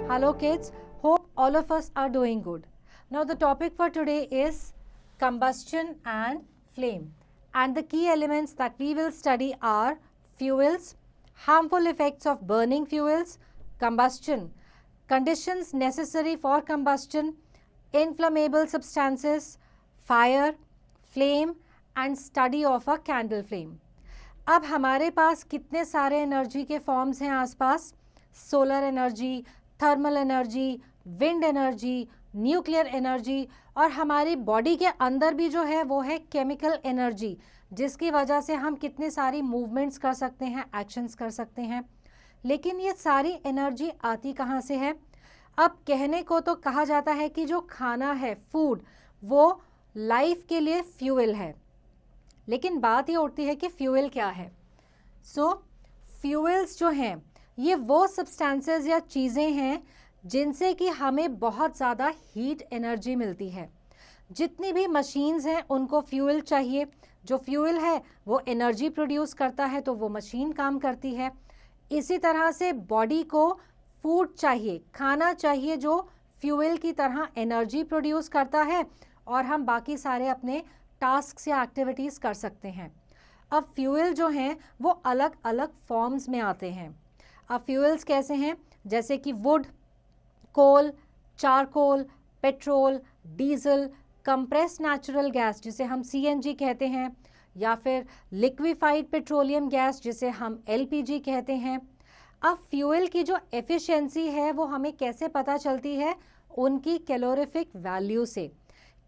Hello kids, hope all of us are doing good. Now the topic for today is combustion and flame, and the key elements that we will study are fuels, harmful effects of burning fuels, combustion, conditions necessary for combustion, inflammable substances, fire, flame and study of a candle flame. अब हमारे पास कितने सारे energy के forms हैं आसपास? Solar energy, thermal energy, wind energy, nuclear energy, और हमारी body के अंदर भी जो है वो है केमिकल एनर्जी, जिसकी वजह से हम कितनी सारी मूवमेंट्स कर सकते हैं, एक्शंस कर सकते हैं. लेकिन ये सारी एनर्जी आती कहाँ से है? अब कहने को तो कहा जाता है कि जो खाना है, फूड, वो लाइफ के लिए फ्यूल है, लेकिन बात ये उठती है कि फ्यूल क्या है. फ्यूल्स जो हैं ये वो सब्सटेंसेस या चीज़ें हैं जिनसे कि हमें बहुत ज़्यादा हीट एनर्जी मिलती है. जितनी भी मशीन्स हैं उनको फ्यूल चाहिए. जो फ्यूल है वो एनर्जी प्रोड्यूस करता है तो वो मशीन काम करती है. इसी तरह से बॉडी को फूड चाहिए, खाना चाहिए जो फ्यूल की तरह एनर्जी प्रोड्यूस करता है और हम बाकी सारे अपने टास्क या एक्टिविटीज़ कर सकते हैं. अब फ्यूल जो हैं वो अलग अलग फॉर्म्स में आते हैं. अब फ्यूल्स कैसे हैं? जैसे कि wood, coal, charcoal, petrol, diesel, compressed natural gas जिसे हम सीएनजी कहते हैं, या फिर लिक्विफाइड पेट्रोलियम गैस जिसे हम एलपीजी कहते हैं. अब फ्यूल की जो एफिशिएंसी है वो हमें कैसे पता चलती है? उनकी कैलोरीफिक वैल्यू से.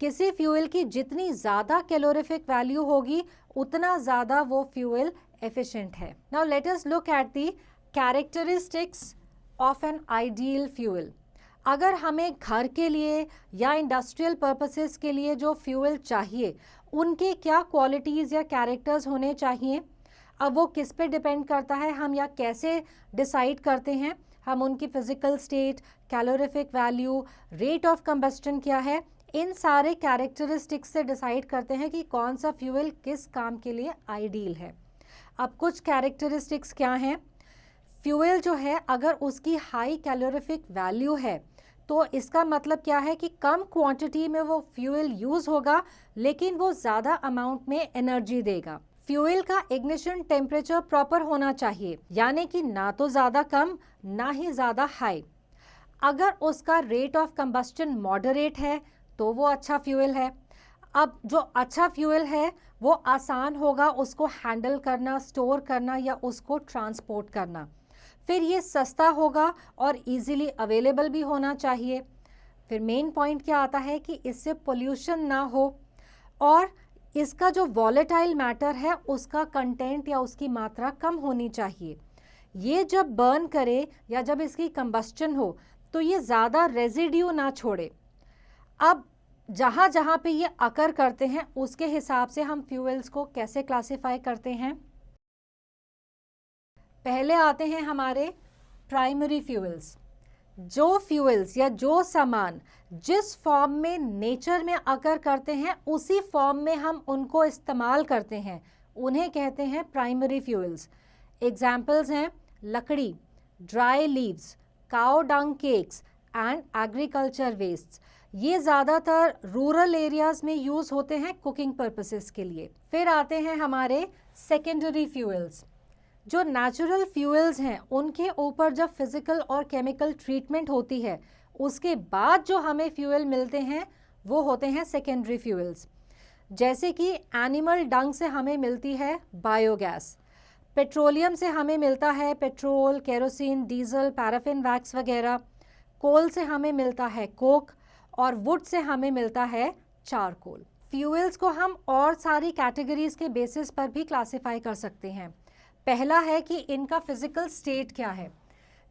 किसी फ्यूल की जितनी ज़्यादा कैलोरीफिक वैल्यू होगी उतना ज़्यादा वो फ्यूल एफिशिएंट है. Now let us look at the characteristics of an ideal fuel. अगर हमें घर के लिए या इंडस्ट्रियल पर्पसेस के लिए जो फ्यूल चाहिए उनके क्या क्वालिटीज़ या कैरेक्टर्स होने चाहिए? अब वो किस पे डिपेंड करता है, हम या कैसे डिसाइड करते हैं? हम उनकी physical state, calorific value, rate of combustion क्या है, इन सारे कैरेक्टरिस्टिक्स से डिसाइड करते हैं कि कौन सा फ्यूल किस काम के लिए आइडियल है. अब कुछ कैरेक्टरिस्टिक्स क्या हैं? फ्यूल जो है अगर उसकी हाई कैलोरीफिक वैल्यू है तो इसका मतलब क्या है कि कम क्वांटिटी में वो फ्यूल यूज़ होगा लेकिन वो ज़्यादा अमाउंट में एनर्जी देगा. फ्यूल का इग्निशन टेम्परेचर प्रॉपर होना चाहिए, यानी कि ना तो ज़्यादा कम ना ही ज़्यादा हाई. अगर उसका रेट ऑफ कंबस्टन मॉडरेट है तो वो अच्छा फ्यूल है. अब जो अच्छा फ्यूल है वो आसान होगा उसको हैंडल करना, स्टोर करना या उसको ट्रांसपोर्ट करना. फिर ये सस्ता होगा और इजीली अवेलेबल भी होना चाहिए. फिर मेन पॉइंट क्या आता है कि इससे पोल्यूशन ना हो और इसका जो वॉलेटाइल मैटर है उसका कंटेंट या उसकी मात्रा कम होनी चाहिए. ये जब बर्न करे या जब इसकी कंबस्टन हो तो ये ज़्यादा रेजिड्यू ना छोड़े. अब जहाँ जहाँ पे ये अकर करते हैं उसके हिसाब से हम फ्यूल्स को कैसे क्लासिफाई करते हैं? पहले आते हैं हमारे प्राइमरी फ्यूल्स. जो फ्यूल्स या जो सामान जिस फॉर्म में नेचर में अकर करते हैं उसी फॉर्म में हम उनको इस्तेमाल करते हैं, उन्हें कहते हैं प्राइमरी फ्यूल्स. एग्जाम्पल्स हैं लकड़ी, dry leaves, cow dung cakes and agriculture wastes. ये ज़्यादातर रूरल एरियाज़ में यूज़ होते हैं कुकिंग पर्पसेस के लिए. फिर आते हैं हमारे सेकेंडरी फ्यूल्स. जो नेचुरल फ्यूल्स हैं उनके ऊपर जब फिज़िकल और केमिकल ट्रीटमेंट होती है उसके बाद जो हमें फ्यूल मिलते हैं वो होते हैं सेकेंडरी फ्यूल्स. जैसे कि एनिमल डंग से हमें मिलती है बायोगैस, पेट्रोलियम से हमें मिलता है petrol, kerosene, diesel, paraffin wax वगैरह, कोल से हमें मिलता है कोक और वुड से हमें मिलता है चारकोल. फ्यूल्स को हम और सारी कैटेगरीज के बेसिस पर भी क्लासिफाई कर सकते हैं. पहला है कि इनका फिजिकल स्टेट क्या है,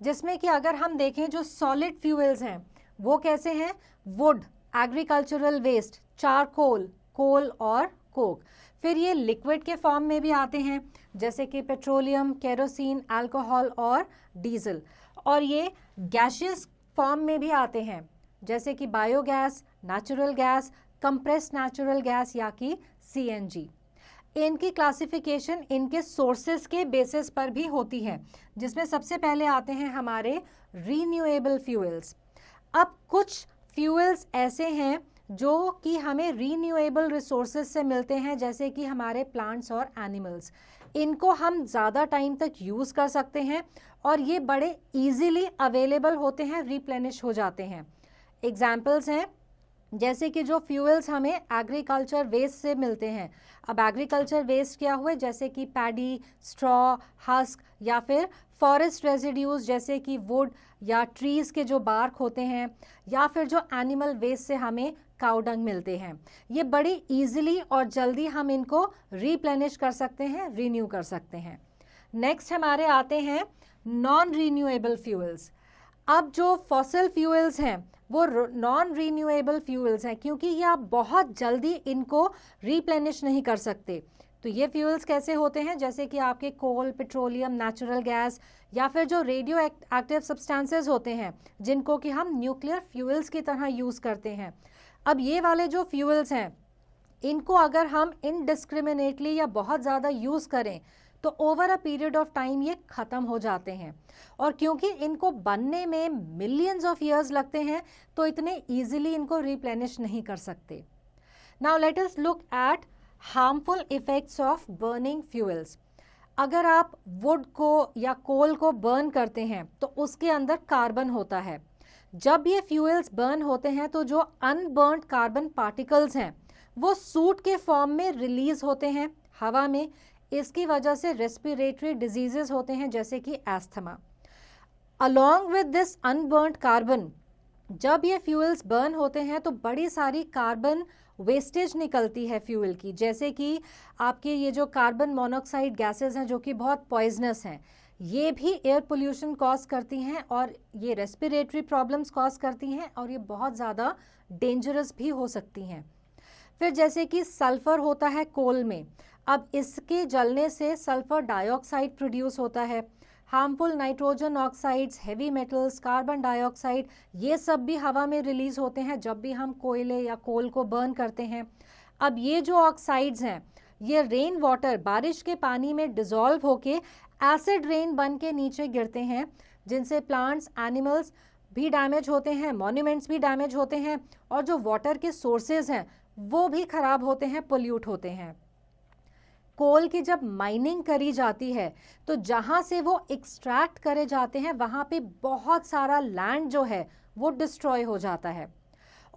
जिसमें कि अगर हम देखें जो सॉलिड फ्यूल्स हैं वो कैसे हैं? वुड, एग्रीकल्चरल वेस्ट, चारकोल, कोल और कोक. फिर ये लिक्विड के फॉर्म में भी आते हैं जैसे कि पेट्रोलियम, केरोसिन, अल्कोहल और डीजल. और ये गैशियस फॉर्म में भी आते हैं जैसे कि biogas, natural gas, compressed natural gas या कि सीएनजी. इनकी क्लासिफिकेशन इनके सोर्सेस के बेसिस पर भी होती है, जिसमें सबसे पहले आते हैं हमारे रीन्यूएबल फ्यूल्स। अब कुछ फ्यूल्स ऐसे हैं जो कि हमें रीन्यूएबल रिसोर्सेज से मिलते हैं, जैसे कि हमारे प्लांट्स और एनिमल्स। इनको हम ज़्यादा टाइम तक यूज़ कर सकते हैं और ये बड़े इजीली अवेलेबल होते हैं, रिप्लेनिश हो जाते हैं। एग्जाम्पल्स हैं जैसे कि जो फ्यूल्स हमें एग्रीकल्चर वेस्ट से मिलते हैं। अब एग्रीकल्चर वेस्ट क्या हुए, जैसे कि पैडी, स्ट्रॉ, हस्क, या फिर फॉरेस्ट रेजिड्यूज जैसे कि वुड या ट्रीज़ के जो बार्क होते हैं, या फिर जो एनिमल वेस्ट से हमें काउडंग मिलते हैं। ये बड़ी इजीली और जल्दी हम इनको रिप्लेनिश कर सकते हैं, रीन्यू कर सकते हैं। नेक्स्ट हमारे आते हैं नॉन रीन्यूएबल फ्यूल्स। अब जो फॉसिल फ्यूल्स हैं वो नॉन रीन्यूएबल फ्यूल्स हैं, क्योंकि ये आप बहुत जल्दी इनको रिप्लेनिश नहीं कर सकते। तो ये फ्यूल्स कैसे होते हैं, जैसे कि आपके कोल, पेट्रोलियम, नेचुरल गैस, या फिर जो रेडियो एक्टिव सब्सटेंसेस होते हैं जिनको कि हम न्यूक्लियर फ्यूल्स की तरह यूज़ करते हैं। अब ये वाले जो फ्यूल्स हैं इनको अगर हम इनडिस्क्रिमिनेटली या बहुत ज़्यादा यूज़ करें तो over a period of time ये ख़त्म हो जाते हैं, और क्योंकि इनको बनने में मिलियंस ऑफ ईयर्स लगते हैं तो इतने ईजिली इनको रिप्लेनिश नहीं कर सकते। Now let us look at harmful effects of burning fuels. अगर आप वुड को या कोल को बर्न करते हैं तो उसके अंदर कार्बन होता है। जब ये फ्यूल्स बर्न होते हैं तो जो अनबर्न्ड कार्बन पार्टिकल्स हैं वो सूट के फॉर्म में रिलीज होते हैं हवा में। इसकी वजह से रेस्पिरेटरी डिजीजेस होते हैं, जैसे कि asthma. Along with this unburned carbon, जब ये फ्यूल्स बर्न होते हैं तो बड़ी सारी कार्बन वेस्टेज निकलती है फ्यूल की, जैसे कि आपके ये जो कार्बन मोनोऑक्साइड गैसेस हैं जो कि बहुत पॉइजनस हैं, ये भी एयर पोल्यूशन कॉज करती हैं और ये रेस्पिरेटरी प्रॉब्लम्स कॉज करती हैं और ये बहुत ज़्यादा डेंजरस भी हो सकती हैं। फिर जैसे कि सल्फ़र होता है कोल में, अब इसके जलने से सल्फ़र डाइऑक्साइड प्रोड्यूस होता है। Harmful nitrogen oxides, heavy metals, carbon dioxide, ये सब भी हवा में रिलीज होते हैं जब भी हम कोयले या कोल को बर्न करते हैं। अब ये जो ऑक्साइड्स हैं ये रेन वाटर, बारिश के पानी में डिज़ोल्व होके एसिड रेन बन के नीचे गिरते हैं, जिनसे प्लांट्स, एनिमल्स भी डैमेज होते हैं, मॉन्यूमेंट्स भी डैमेज होते हैं, और जो वाटर के सोर्सेज हैं वो भी खराब होते हैं, पोल्यूट होते हैं। कोल की जब माइनिंग करी जाती है तो जहाँ से वो एक्सट्रैक्ट करे जाते हैं वहाँ पे बहुत सारा लैंड जो है वो डिस्ट्रॉय हो जाता है।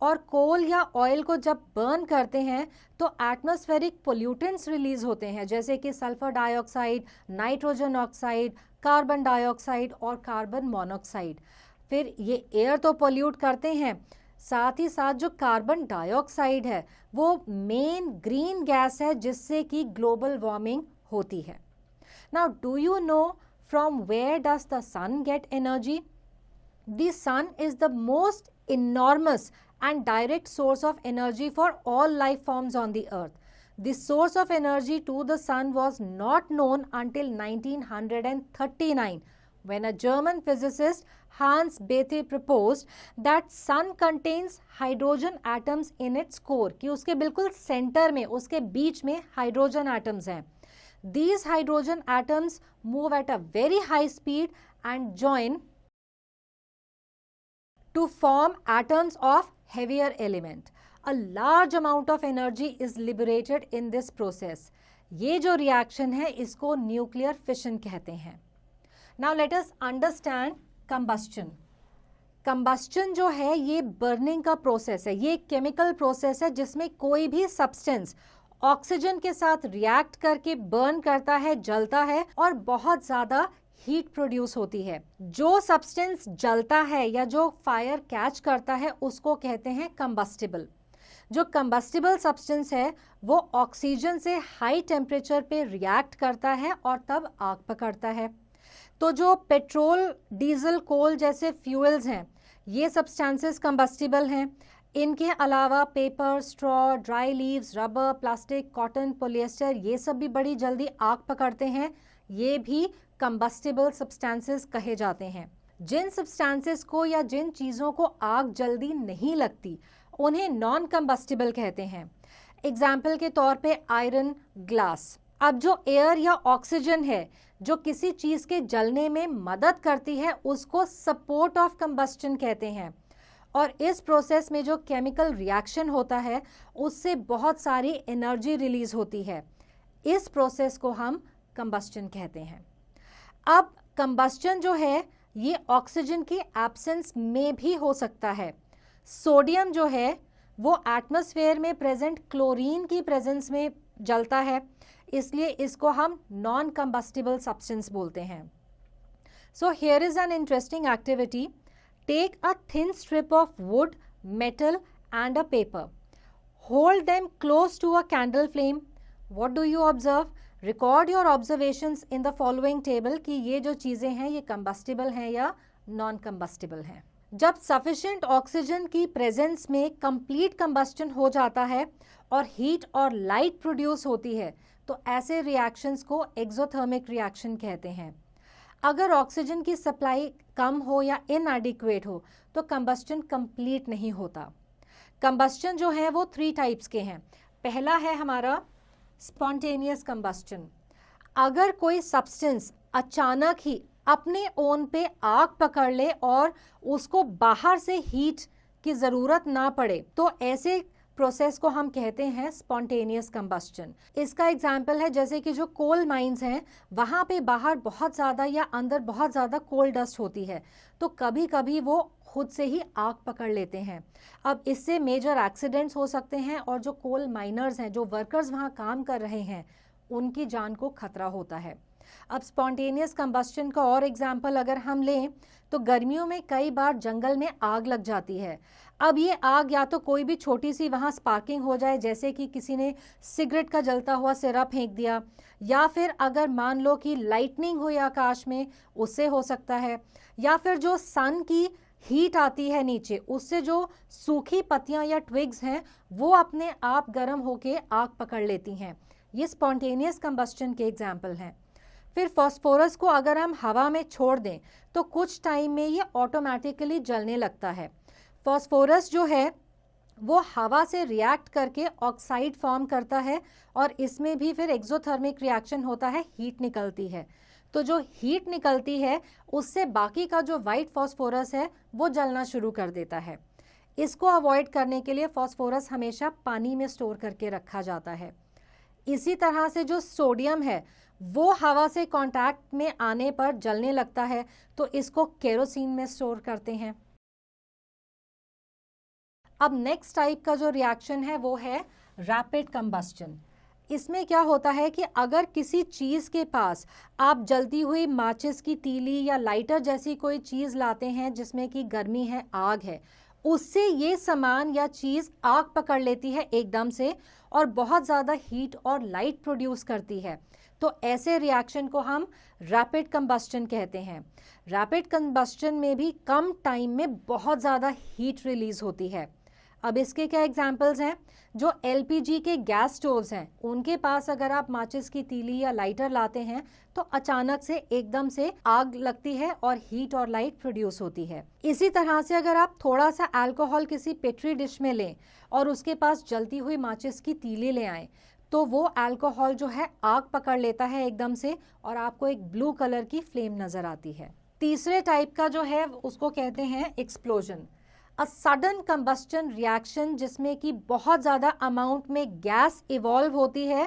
और कोल या ऑयल को जब बर्न करते हैं तो एटमॉस्फेरिक पोल्यूटेंट्स रिलीज होते हैं, जैसे कि sulphur dioxide, nitrogen oxide, carbon dioxide और कार्बन मोनोऑक्साइड। फिर ये एयर तो पोल्यूट करते हैं, साथ ही साथ जो कार्बन डाइऑक्साइड है वो मेन ग्रीन गैस है जिससे कि ग्लोबल वार्मिंग होती है। Now do you know from where does the sun get energy? The sun is the most enormous and direct source of energy for all life forms on the earth. The source of energy to the sun was not known until 1939 when a German physicist Hans Bethe proposed that sun contains hydrogen atoms in its core, कि उसके बिल्कुल centre में, उसके बीच में hydrogen atoms हैं। These hydrogen atoms move at a very high speed and join to form atoms of heavier element. A large amount of energy is liberated in this process. ये जो reaction है इसको nuclear fission कहते हैं। Now let us understand combustion. Combustion जो है ये burning का प्रोसेस है, ये एक केमिकल प्रोसेस है जिसमें कोई भी सब्सटेंस ऑक्सीजन के साथ रिएक्ट करके बर्न करता है, जलता है और बहुत ज़्यादा हीट प्रोड्यूस होती है। जो सब्सटेंस जलता है या जो फायर कैच करता है उसको कहते हैं कंबस्टिबल। जो कंबस्टिबल सब्सटेंस है वो ऑक्सीजन से हाई टेम्परेचर पे रिएक्ट करता है और तब आग पकड़ता है। तो जो पेट्रोल, डीजल, कोल जैसे फ्यूल्स हैं ये सब्सटेंसेस कंबस्टिबल हैं। इनके अलावा paper, straw, dry leaves, rubber, plastic, cotton, polyester ये सब भी बड़ी जल्दी आग पकड़ते हैं, ये भी कंबस्टिबल सब्सटेंसेस कहे जाते हैं। जिन सब्सटेंसेस को या जिन चीज़ों को आग जल्दी नहीं लगती उन्हें नॉन कंबस्टिबल कहते हैं। एग्जाम्पल के तौर पे आयरन, ग्लास। अब जो एयर या ऑक्सीजन है जो किसी चीज के जलने में मदद करती है उसको सपोर्ट ऑफ कंबस्टन कहते हैं। और इस प्रोसेस में जो केमिकल रिएक्शन होता है उससे बहुत सारी एनर्जी रिलीज होती है। इस प्रोसेस को हम कंबस्टन कहते हैं। अब कंबस्टन जो है ये ऑक्सीजन की एब्सेंस में भी हो सकता है। सोडियम जो है वो एटमॉस्फेयर में प्रेजेंट क्लोरीन की प्रेजेंस में जलता है, इसलिए इसको हम नॉन कंबस्टिबल सब्सटेंस बोलते हैं। So here is an interesting activity. Take a thin strip of wood, metal and a paper. Hold them close to a candle flame. What do you observe? Record your observations in the following table कि ये जो चीज़ें हैं ये combustible हैं या non-combustible हैं। जब sufficient oxygen की presence में complete combustion हो जाता है और heat और light produce होती है तो ऐसे reactions को exothermic reaction कहते हैं। अगर ऑक्सीजन की सप्लाई कम हो या इनएडिक्वेट हो तो कंबस्टन कंप्लीट नहीं होता। कंबस्टन जो है वो 3 टाइप्स के हैं। पहला है हमारा स्पॉन्टेनियस कंबस्टन। अगर कोई सब्सटेंस अचानक ही अपने ओन पे आग पकड़ ले और उसको बाहर से हीट की ज़रूरत ना पड़े तो ऐसे प्रोसेस को हम कहते हैं स्पॉन्टेनियस कंबस्टन। इसका एग्जाम्पल है जैसे कि जो कोल माइंस हैं वहाँ पे बाहर बहुत ज़्यादा या अंदर बहुत ज़्यादा कोल डस्ट होती है तो कभी कभी वो खुद से ही आग पकड़ लेते हैं। अब इससे मेजर एक्सीडेंट्स हो सकते हैं और जो कोल माइनर्स हैं, जो वर्कर्स वहाँ काम कर रहे हैं, उनकी जान को खतरा होता है। अब स्पॉन्टेनियस कंबस्टन का और एग्जाम्पल अगर हम लें तो गर्मियों में कई बार जंगल में आग लग जाती है। अब ये आग या तो कोई भी छोटी सी वहाँ स्पार्किंग हो जाए जैसे कि किसी ने सिगरेट का जलता हुआ सिरा फेंक दिया, या फिर अगर मान लो कि लाइटनिंग हुई आकाश में उससे हो सकता है, या फिर जो सन की हीट आती है नीचे उससे जो सूखी पत्तियां या ट्विग्स हैं वो अपने आप गर्म होके आग पकड़ लेती हैं। ये स्पॉन्टेनियस कंबस्टन के एग्जाम्पल हैं। फिर फास्फोरस को अगर हम हवा में छोड़ दें तो कुछ टाइम में ये ऑटोमेटिकली जलने लगता है। फास्फोरस जो है वो हवा से रिएक्ट करके ऑक्साइड फॉर्म करता है और इसमें भी फिर एक्सोथर्मिक रिएक्शन होता है, हीट निकलती है। तो जो हीट निकलती है उससे बाकी का जो वाइट फास्फोरस है वो जलना शुरू कर देता है। इसको अवॉइड करने के लिए फास्फोरस हमेशा पानी में स्टोर करके रखा जाता है। इसी तरह से जो सोडियम है वो हवा से कांटेक्ट में आने पर जलने लगता है तो इसको केरोसिन में स्टोर करते हैं। अब नेक्स्ट टाइप का जो रिएक्शन है वो है रैपिड कंबस्टन। इसमें क्या होता है कि अगर किसी चीज़ के पास आप जलती हुई माचिस की तीली या लाइटर जैसी कोई चीज़ लाते हैं जिसमें कि गर्मी है, आग है, उससे ये सामान या चीज़ आग पकड़ लेती है एकदम से और बहुत ज़्यादा हीट और लाइट प्रोड्यूस करती है, तो ऐसे रिएक्शन को हम रैपिड कंबस्टन कहते हैं। रैपिड कंबस्टन में भी कम टाइम में बहुत ज़्यादा हीट रिलीज होती है। अब इसके क्या एग्जाम्पल्स हैं? जो एलपीजी के गैस स्टोव्स हैं उनके पास अगर आप माचिस की तीली या लाइटर लाते हैं तो अचानक से एकदम से आग लगती है और हीट और लाइट प्रोड्यूस होती है। इसी तरह से अगर आप थोड़ा सा अल्कोहल किसी पेट्री डिश में लें और उसके पास जलती हुई माचिस की तीली ले आएं तो वो अल्कोहल जो है आग पकड़ लेता है एकदम से और आपको एक ब्लू कलर की फ्लेम नजर आती है। तीसरे टाइप का जो है उसको कहते हैं explosion. A sudden combustion reaction जिसमें कि बहुत ज़्यादा अमाउंट में गैस इवॉल्व होती है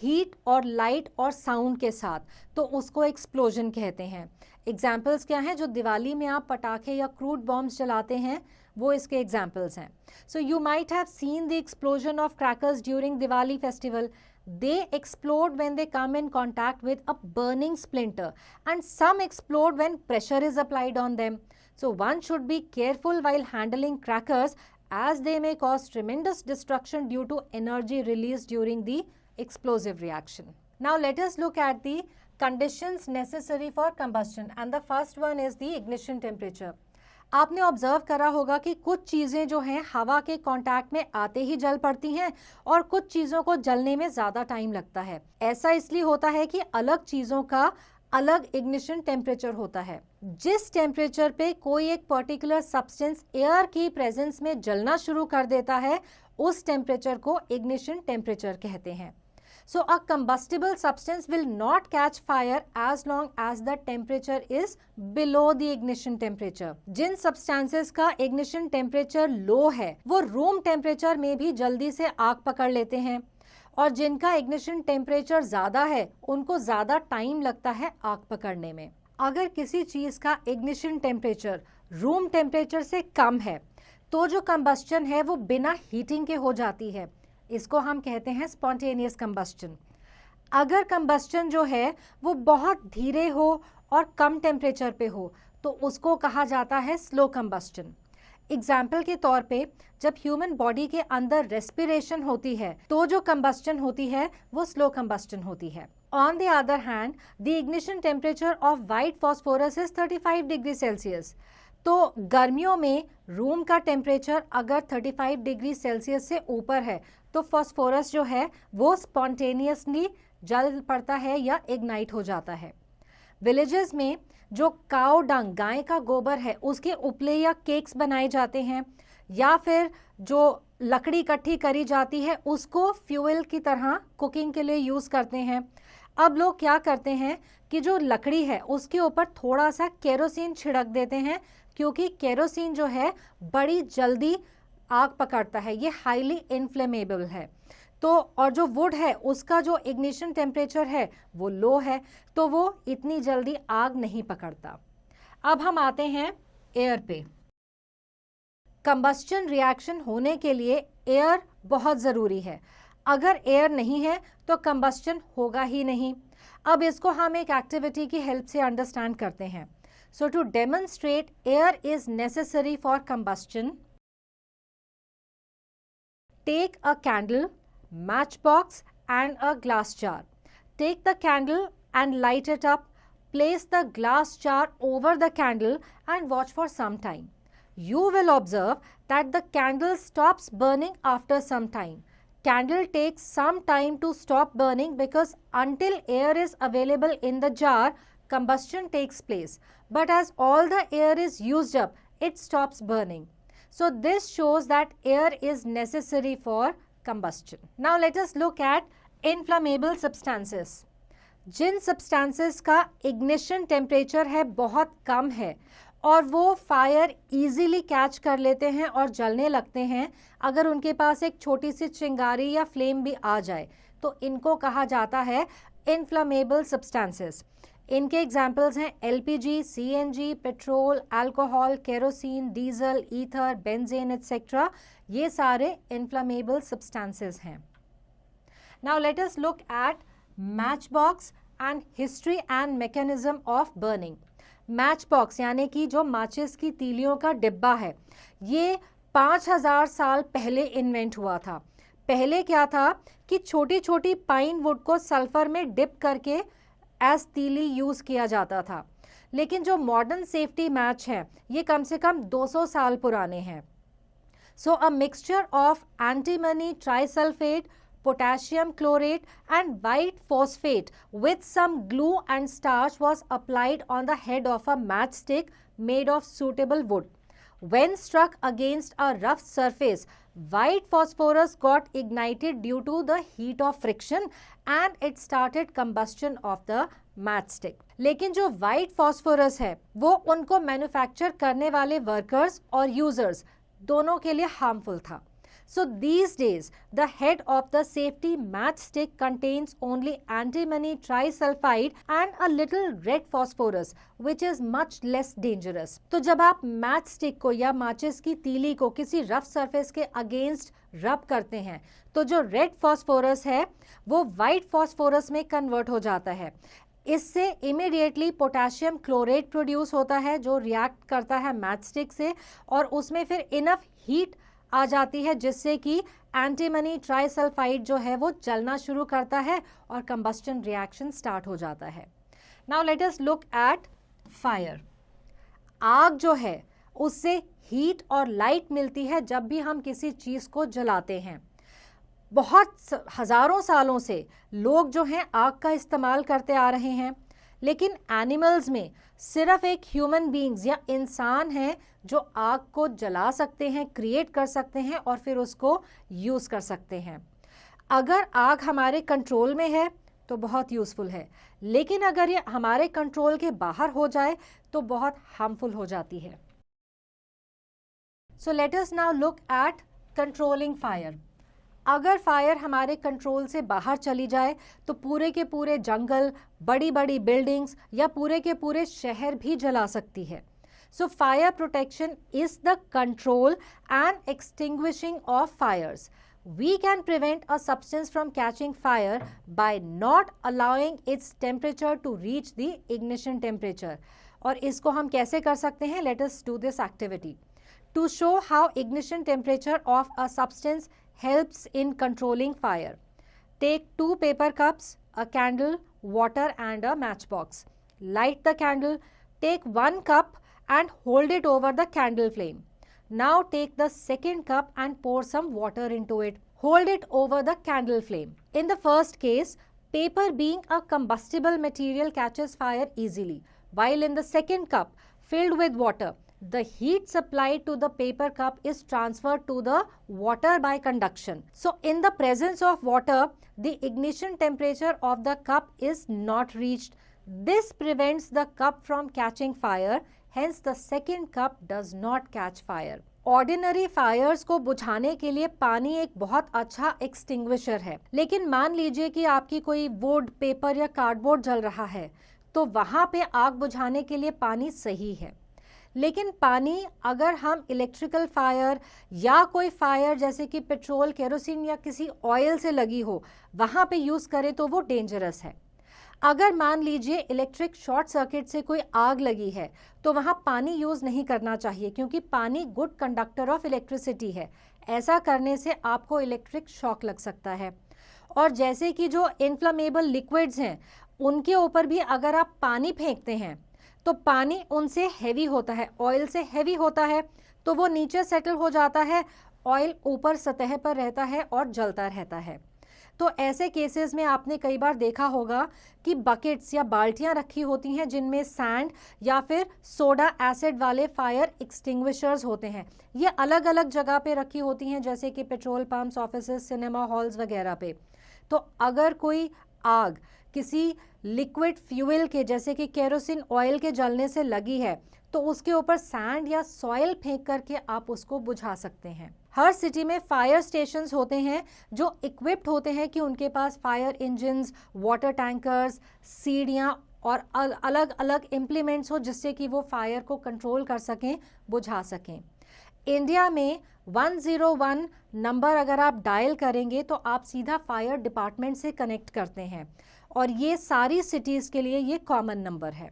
हीट और लाइट और साउंड के साथ, तो उसको एक्सप्लोजन कहते हैं। एग्जाम्पल्स क्या हैं? जो दिवाली में आप पटाखे या क्रूड बॉम्ब्स जलाते हैं वो इसके एग्जाम्पल्स हैं। So you might have seen the explosion of crackers during Diwali festival. They explode when they come in contact with a burning splinter and some explode when pressure is applied on them. So one should be careful while handling crackers as they may cause tremendous destruction due to energy released during the explosive reaction. Now let us look at the conditions necessary for combustion and the first one is the ignition temperature. आपने observe करा होगा कि कुछ चीज़ें जो हैं हवा के कांटेक्ट में आते ही जल पड़ती हैं और कुछ चीज़ों को जलने में ज़्यादा टाइम लगता है। ऐसा इसलिए होता है कि अलग चीज़ों का अलग इग्निशन टेम्परेचर होता है। जिस टेम्परेचर पे कोई एक पर्टिकुलर सब्सटेंस एयर की प्रेजेंस में जलना शुरू कर देता है उस टेम्परेचर को इग्निशन टेम्परेचर कहते हैं। So a combustible substance will not catch fire as long as the temperature is below the ignition temperature. Jin substances का ignition temperature low है वो room temperature में भी जल्दी से आग पकड़ लेते हैं, और जिनका ignition temperature ज़्यादा है उनको ज़्यादा टाइम लगता है आग पकड़ने में। अगर किसी चीज़ का ignition temperature room temperature से कम है तो जो combustion है वो बिना heating के हो जाती है, इसको हम कहते हैं स्पॉन्टेनियस कंबस्टन। अगर कंबस्टन जो है वो बहुत धीरे हो और कम टेम्परेचर पे हो तो उसको कहा जाता है स्लो कंबस्टन। एग्जाम्पल के तौर पे जब ह्यूमन बॉडी के अंदर रेस्पिरेशन होती है तो जो कंबस्टन होती है वो स्लो कंबस्टन होती है। On the other hand the ignition temperature of white phosphorus is 35 degree Celsius. तो गर्मियों में रूम का टेम्परेचर अगर 35 डिग्री सेल्सियस से ऊपर है तो फॉस्फोरस जो है वो स्पॉन्टेनियसली जल पड़ता है या इग्नाइट हो जाता है। विलेजेस में जो काऊ डंग, गाय का गोबर है, उसके उपले या केक्स बनाए जाते हैं, या फिर जो लकड़ी इकट्ठी करी जाती है उसको फ्यूल की तरह कुकिंग के लिए यूज़ करते हैं। अब लोग क्या करते हैं कि जो लकड़ी है उसके ऊपर थोड़ा सा केरोसिन छिड़क देते हैं, क्योंकि केरोसिन जो है बड़ी जल्दी आग पकड़ता है, ये हाईली इन्फ्लेमेबल है। तो और जो वुड है उसका जो इग्निशन टेम्परेचर है वो लो है, तो वो इतनी जल्दी आग नहीं पकड़ता। अब हम आते हैं एयर पे। कंबस्टन रिएक्शन होने के लिए एयर बहुत ज़रूरी है। अगर एयर नहीं है तो कंबस्टन होगा ही नहीं। अब इसको हम एक एक्टिविटी की हेल्प से अंडरस्टैंड करते हैं। So to demonstrate air is necessary for combustion, take a candle, matchbox and a glass jar. Take the candle and light it up. Place the glass jar over the candle and watch for some time. You will observe that the candle stops burning after some time. Candle takes some time to stop burning because until air is available in the jar, combustion takes place. But as all the air is used up, it stops burning. So this shows that air is necessary for combustion. Now let us look at inflammable substances. जिन substances का ignition temperature है बहुत कम है और वो fire easily catch कर लेते हैं और जलने लगते हैं, अगर उनके पास एक छोटी सी चिंगारी या फ्लेम भी आ जाए तो इनको कहा जाता है inflammable substances. इनके एग्जाम्पल्स हैं LPG, CNG, petrol, alcohol, kerosene, diesel, ether, benzene etcetera. ये सारे इन्फ्लामेबल सब्सटेंसेस हैं। Now let us look at match box and history and mechanism of burning. Match box यानी कि जो माचिस की तीलियों का डिब्बा है, ये 5000 साल पहले इन्वेंट हुआ था। पहले क्या था कि छोटी छोटी पाइन वुड को सल्फर में डिप करके एज तीली यूज़ किया जाता था, लेकिन जो मॉडर्न सेफ्टी मैच है ये कम से कम 200 साल पुराने हैं। So a mixture of antimony trisulphate, potassium chlorate and white phosphate with some glue and starch was applied on the head of a matchstick made of suitable wood. When struck against a rough surface, white phosphorus got ignited due to the heat of friction and it started combustion of the matchstick. लेकिन जो white phosphorus है वो उनको manufacture करने वाले workers और users दोनों के लिए हार्मफुल था. So these days, the head of the safety matchstick contains only antimony trisulfide and a little red phosphorus, which is much less dangerous. तो जब आप matchstick को या माचिस की तीली को किसी रफ सरफेस के अगेंस्ट रब करते हैं तो जो रेड फॉस्फोरस है वो वाइट फॉस्फोरस में कन्वर्ट हो जाता है. इससे इमीडिएटली पोटेशियम क्लोरेट प्रोड्यूस होता है जो रिएक्ट करता है मैचस्टिक से और उसमें फिर इनफ हीट आ जाती है जिससे कि एंटीमनी ट्राइसल्फाइड जो है वो जलना शुरू करता है और कंबस्टन रिएक्शन स्टार्ट हो जाता है. Now let us look at fire. आग जो है उससे हीट और लाइट मिलती है जब भी हम किसी चीज़ को जलाते हैं. बहुत हज़ारों सालों से लोग जो हैं आग का इस्तेमाल करते आ रहे हैं, लेकिन एनिमल्स में सिर्फ एक ह्यूमन बीइंग्स या इंसान हैं जो आग को जला सकते हैं, क्रिएट कर सकते हैं और फिर उसको यूज़ कर सकते हैं। अगर आग हमारे कंट्रोल में है तो बहुत यूज़फुल है, लेकिन अगर ये हमारे कंट्रोल के बाहर हो जाए तो बहुत हार्मफुल हो जाती है। So let us now look at controlling fire. अगर फायर हमारे कंट्रोल से बाहर चली जाए तो पूरे के पूरे जंगल, बड़ी बड़ी बिल्डिंग्स या पूरे के पूरे शहर भी जला सकती है। So fire protection is the control and extinguishing of fires. We can prevent a substance from catching fire by not allowing its temperature to reach the ignition temperature. और इसको हम कैसे कर सकते हैं? Let us do this activity. To show how ignition temperature of a substance helps in controlling fire, take 2 paper cups, a candle, water and a matchbox. Light the candle, take 1 cup and hold it over the candle flame. Now take the second cup and pour some water into it. Hold it over the candle flame. In the first case, paper being a combustible material catches fire easily, while in the second cup, filled with water, the heat supplied to the paper cup is transferred to the water by conduction. So, in the presence of water, the ignition temperature of the cup is not reached. This prevents the cup from catching fire. Hence, the second cup does not catch fire. Ordinary fires को बुझाने के लिए पानी एक बहुत अच्छा extinguisher है, लेकिन मान लीजिए कि आपकी कोई वुड, पेपर या कार्डबोर्ड जल रहा है तो वहाँ पे आग बुझाने के लिए पानी सही है। लेकिन पानी अगर हम इलेक्ट्रिकल फायर या कोई फायर जैसे कि पेट्रोल, केरोसिन या किसी ऑयल से लगी हो वहाँ पे यूज़ करें तो वो डेंजरस है। अगर मान लीजिए इलेक्ट्रिक शॉर्ट सर्किट से कोई आग लगी है तो वहाँ पानी यूज़ नहीं करना चाहिए, क्योंकि पानी गुड कंडक्टर ऑफ इलेक्ट्रिसिटी है। ऐसा करने से आपको इलेक्ट्रिक शॉक लग सकता है। और जैसे कि जो इन्फ्लेमेबल लिक्विड्स हैं उनके ऊपर भी अगर आप पानी फेंकते हैं तो पानी उनसे हैवी होता है, ऑयल से हैवी होता है, तो वो नीचे सेटल हो जाता है, ऑयल ऊपर सतह पर रहता है और जलता रहता है। तो ऐसे केसेस में आपने कई बार देखा होगा कि बकेट्स या बाल्टियां रखी होती हैं जिनमें सैंड या फिर सोडा एसिड वाले फायर एक्सटिंग्विशर्स होते हैं। ये अलग अलग जगह पे रखी होती हैं, जैसे कि petrol pumps, offices, cinema halls वगैरह पे। तो अगर कोई आग किसी लिक्विड फ्यूल के जैसे कि केरोसिन ऑयल के जलने से लगी है तो उसके ऊपर सैंड या सॉइल फेंक करके आप उसको बुझा सकते हैं। हर सिटी में फायर स्टेशंस होते हैं जो इक्विप्ड होते हैं कि उनके पास फायर इंजन्स, वाटर टैंकर्स, सीढ़ियाँ और अलग अलग इम्प्लीमेंट्स हो जिससे कि वो फायर को कंट्रोल कर सकें, बुझा सकें। इंडिया में 101 नंबर अगर आप डायल करेंगे तो आप सीधा फायर डिपार्टमेंट से कनेक्ट करते हैं और ये सारी सिटीज़ के लिए ये कॉमन नंबर है।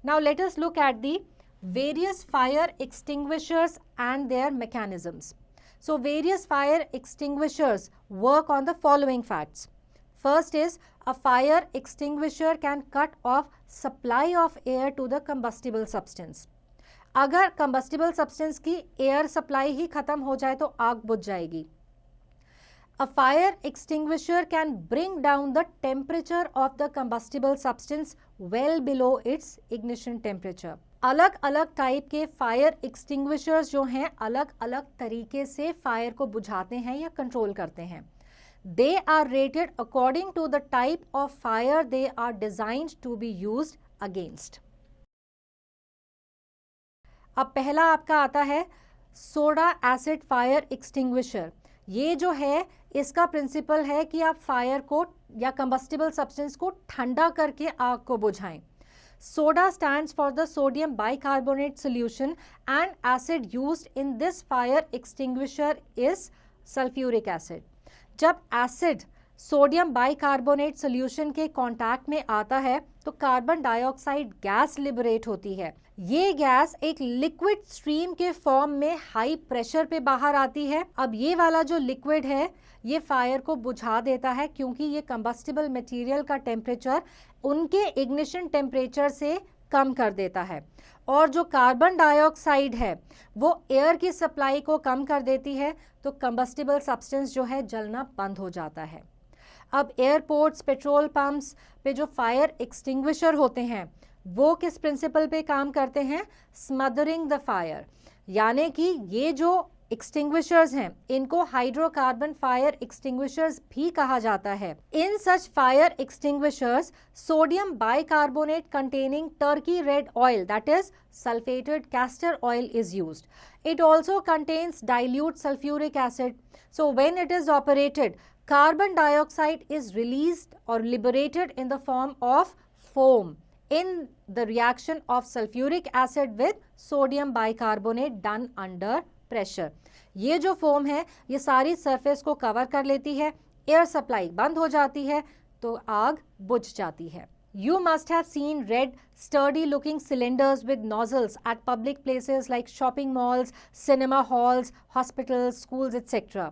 Now let us look at the various fire extinguishers and their mechanisms. So various fire extinguishers work on the following facts. First is a fire extinguisher can cut off supply of air to the combustible substance. अगर combustible substance की air supply ही खत्म हो जाए तो आग बुझ जाएगी। A fire extinguisher can bring down the temperature of the combustible substance well below its ignition temperature. अलग अलग टाइप के फायर एक्सटिंग्विशर्स जो हैं अलग अलग तरीके से फायर को बुझाते हैं या कंट्रोल करते हैं। They are rated according to the type of fire they are designed to be used against. अब पहला आपका आता है सोडा एसिड फायर एक्सटिंग्विशर। ये जो है इसका प्रिंसिपल है कि आप फायर को या कंबस्टिबल सब्सटेंस को ठंडा करके आग को बुझाएं। Soda stands for the sodium bicarbonate solution and acid used in this fire extinguisher is sulfuric acid. जब एसिड सोडियम बाइकार्बोनेट सोल्यूशन के कांटेक्ट में आता है तो कार्बन डाइऑक्साइड गैस लिबरेट होती है। ये गैस एक लिक्विड स्ट्रीम के फॉर्म में हाई प्रेशर पे बाहर आती है। अब ये वाला जो लिक्विड है ये फायर को बुझा देता है, क्योंकि ये कंबस्टिबल मटेरियल का टेम्परेचर उनके इग्निशन टेम्परेचर से कम कर देता है, और जो कार्बन डाइऑक्साइड है वो एयर की सप्लाई को कम कर देती है, तो कंबस्टिबल सब्सटेंस जो है जलना बंद हो जाता है। अब एयरपोर्ट्स, पेट्रोल पंप्स पे जो फायर एक्सटिंग्विशर होते हैं वो किस प्रिंसिपल पे काम करते हैं? स्मदरिंग द फायर। यानी कि ये जो एक्सटिंग्विशर्स हैं इनको हाइड्रोकार्बन फायर एक्सटिंग्विशर्स भी कहा जाता है। In such fire extinguishers sodium bicarbonate containing Turkey red oil, that is sulfated castor oil, is used. It also contains dilute sulfuric acid. So when it is operated, carbon dioxide is released or liberated in the form of foam in the reaction of sulfuric acid with sodium bicarbonate done under pressure. ये जो foam है ये सारी surface को cover कर लेती है, air supply बंद हो जाती है तो आग बुझ जाती है। You must have seen red, sturdy-looking cylinders with nozzles at public places like shopping malls, cinema halls, hospitals, schools, etc.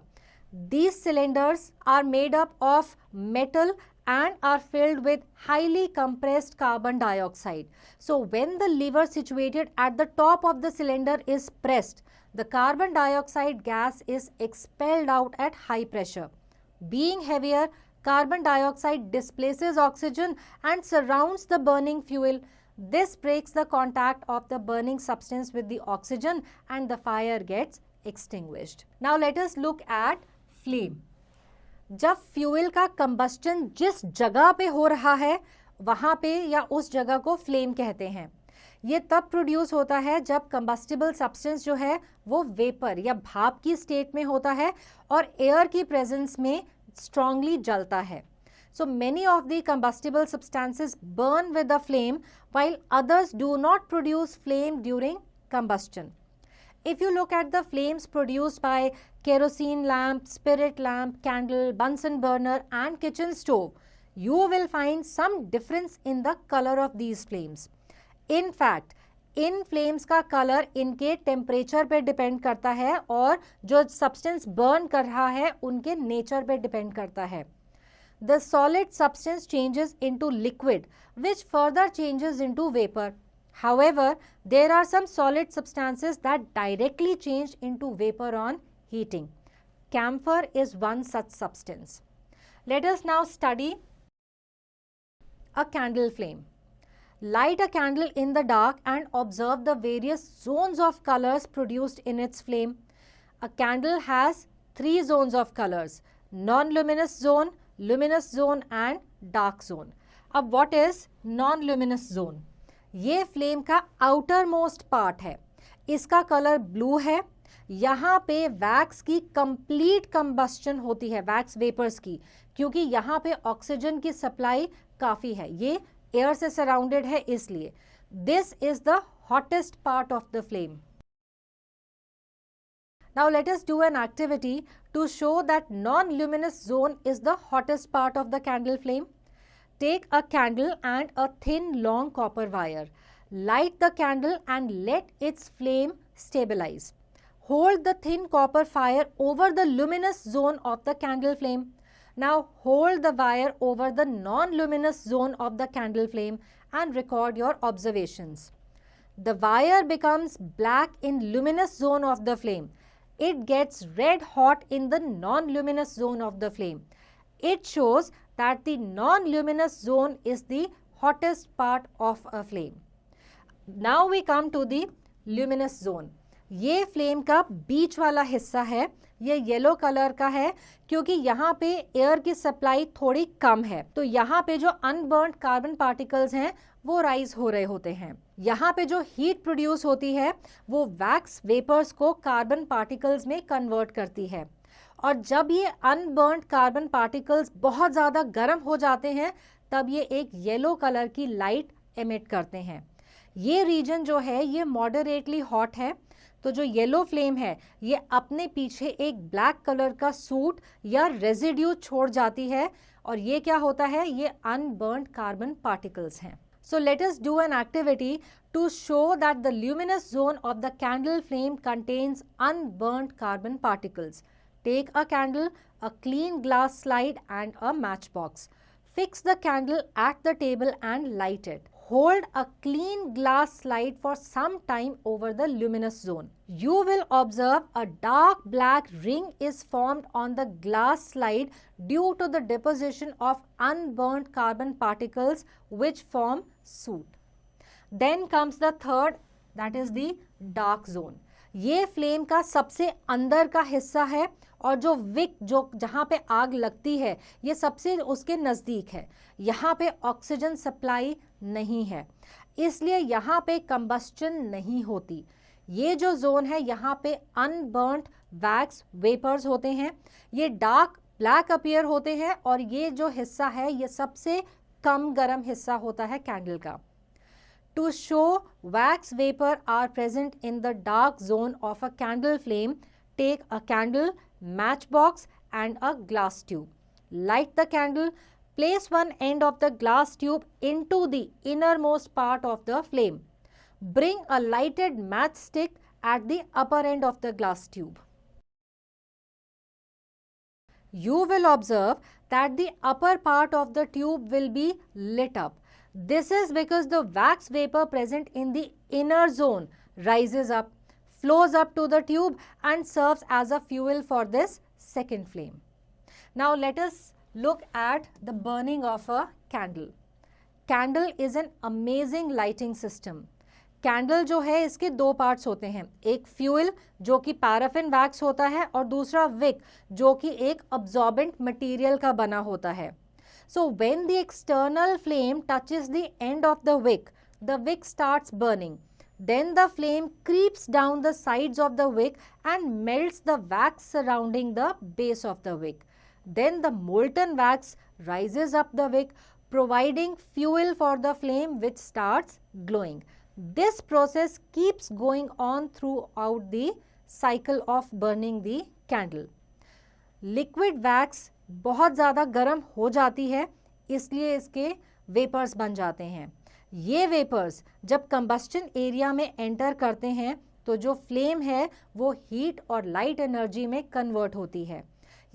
These cylinders are made up of metal and are filled with highly compressed carbon dioxide. So, when the lever situated at the top of the cylinder is pressed, the carbon dioxide gas is expelled out at high pressure. Being heavier, carbon dioxide displaces oxygen and surrounds the burning fuel. This breaks the contact of the burning substance with the oxygen and the fire gets extinguished. Now let us look at flame. जब fuel का combustion जिस जगह पे हो रहा है वहाँ पे या उस जगह को फ्लेम कहते हैं। ये तब प्रोड्यूस होता है जब कंबस्टिबल सब्सटेंस जो है वो वेपर या भाप की स्टेट में होता है और एयर की प्रेजेंस में strongly jalta hai. So many of the combustible substances burn with the flame while others do not produce flame during combustion. If you look at the flames produced by kerosene lamp, spirit lamp, candle, Bunsen burner and kitchen stove, you will find some difference in the color of these flames. In fact, in flames का colour इनके temperature पे depend करता है और जो substance burn कर रहा है उनके नेचर पे डिपेंड करता है। The solid substance changes into liquid which further changes into vapour. However there are some solid substances that directly change into vapour on heating. Camphor is one such substance. Let us now study a candle flame. Light a candle in the dark and observe the various zones of colors produced in its flame. A candle has 3 zones of colors: non-luminous zone, luminous zone and dark zone. अब what is non-luminous zone? ये flame का outermost part है, इसका color blue है। यहाँ पे wax की complete combustion होती है, वैक्स वेपर्स की, क्योंकि यहाँ पे ऑक्सीजन की सप्लाई काफ़ी है, ये एयर से सराउंडेड है इसलिए। This is the hottest part of the flame. Now let us do an activity to show that non-luminous zone is the hottest part of the candle flame. Take a candle and a thin long copper wire. Light the candle and let its flame stabilize. Hold the thin copper fire over the luminous zone of the candle flame. Now hold the wire over the non-luminous zone of the candle flame and record your observations. The wire becomes black in luminous zone of the flame. It gets red hot in the non-luminous zone of the flame. It shows that the non-luminous zone is the hottest part of a flame. Now we come to the luminous zone. ये flame का बीच वाला हिस्सा है, ये yellow colour का है क्योंकि यहाँ पे एयर की सप्लाई थोड़ी कम है, तो यहाँ पे जो अनबर्न्ड कार्बन पार्टिकल्स हैं वो राइज हो रहे होते हैं। यहाँ पे जो हीट प्रोड्यूस होती है वो वैक्स वेपर्स को कार्बन पार्टिकल्स में कन्वर्ट करती है, और जब ये अनबर्न्ड कार्बन पार्टिकल्स बहुत ज़्यादा गर्म हो जाते हैं तब ये एक येलो कलर की लाइट एमिट करते हैं। ये रीजन जो है ये मॉडरेटली हॉट है, तो जो येलो फ्लेम है ये अपने पीछे एक ब्लैक कलर का सूट या रेजिड्यू छोड़ जाती है, और ये क्या होता है, ये अनबर्न्ड कार्बन पार्टिकल्स हैं। So let us do an activity to show that the luminous zone of the candle flame contains unburnt carbon particles. Take a candle, a clean glass slide and a matchbox. Fix the candle at the table and light it. hold a clean glass slide for some time over the luminous zone. You will observe a dark black ring is formed on the glass slide due to the deposition of unburnt carbon particles which form soot. Then comes the third, that is the dark zone. ये flame का सबसे अंदर का हिस्सा है और जो Wick जो जहाँ पे आग लगती है ये सबसे उसके नज़दीक है। यहाँ पे ऑक्सीजन सप्लाई नहीं है, इसलिए यहाँ पे कंबस्चन नहीं होती। ये जो जोन है यहाँ पे अनबर्न्ड वैक्स वेपर्स होते हैं, ये डार्क ब्लैक अपीयर होते हैं और ये जो हिस्सा है ये सबसे कम गर्म हिस्सा होता है कैंडल का। To show wax vapor are present in the dark zone of a candle flame, take a candle, matchbox and a glass tube. Light the candle, place one end of the glass tube into the innermost part of the flame. Bring a lighted matchstick at the upper end of the glass tube. You will observe that the upper part of the tube will be lit up. This is because the wax vapor present in the inner zone rises up, flows up to the tube and serves as a fuel for this second flame. Now let us look at the burning of a candle. Candle is an amazing lighting system. Candle जो है इसके दो parts होते हैं, एक fuel जो कि paraffin wax होता है और दूसरा विक जो कि एक अब्जॉर्बेंट मटेरियल का बना होता है। So when the external flame touches the end of the wick starts burning. Then the flame creeps down the sides of the wick and melts the wax surrounding the base of the wick. Then the molten wax rises up the wick, providing fuel for the flame which starts glowing. This process keeps going on throughout the cycle of burning the candle. Liquid wax बहुत ज़्यादा गर्म हो जाती है, इसलिए इसके vapours बन जाते हैं। ये वेपर्स जब कंबस्चन एरिया में एंटर करते हैं तो जो फ्लेम है वो हीट और लाइट एनर्जी में कन्वर्ट होती है।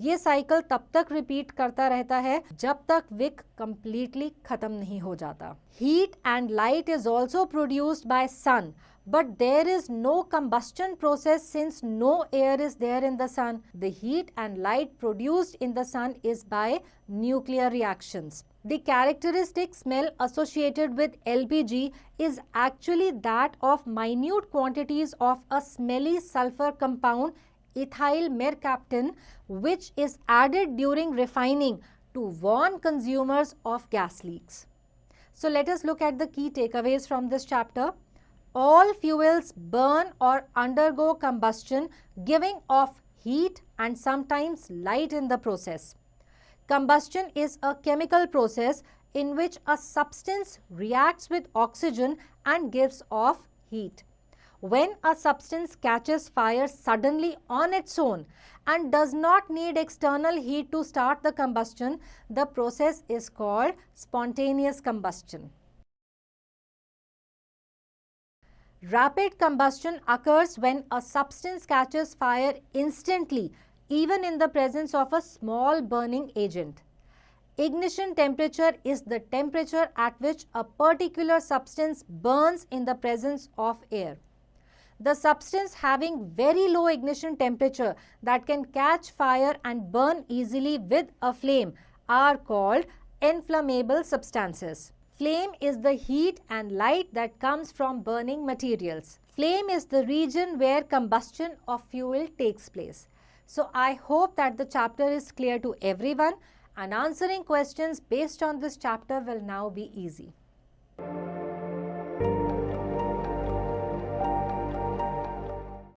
ये साइकिल तब तक रिपीट करता रहता है जब तक विक कंप्लीटली खत्म नहीं हो जाता। Heat and light is also produced by sun, but there is no combustion process since no air is there in the sun. The heat and light produced in the sun is by nuclear reactions. The characteristic smell associated with LPG is actually that of minute quantities of a smelly sulfur compound, ethyl mercaptan, which is added during refining to warn consumers of gas leaks. So let us look at the key takeaways from this chapter. All fuels burn or undergo combustion, giving off heat and sometimes light in the process. Combustion is a chemical process in which a substance reacts with oxygen and gives off heat. When a substance catches fire suddenly on its own and does not need external heat to start the combustion, the process is called spontaneous combustion. Rapid combustion occurs when a substance catches fire instantly, even in the presence of a small burning agent. Ignition temperature is the temperature at which a particular substance burns in the presence of air. The substance having very low ignition temperature that can catch fire and burn easily with a flame are called inflammable substances. Flame is the heat and light that comes from burning materials. Flame is the region where combustion of fuel takes place. So I hope that the chapter is clear to everyone and answering questions based on this chapter will now be easy.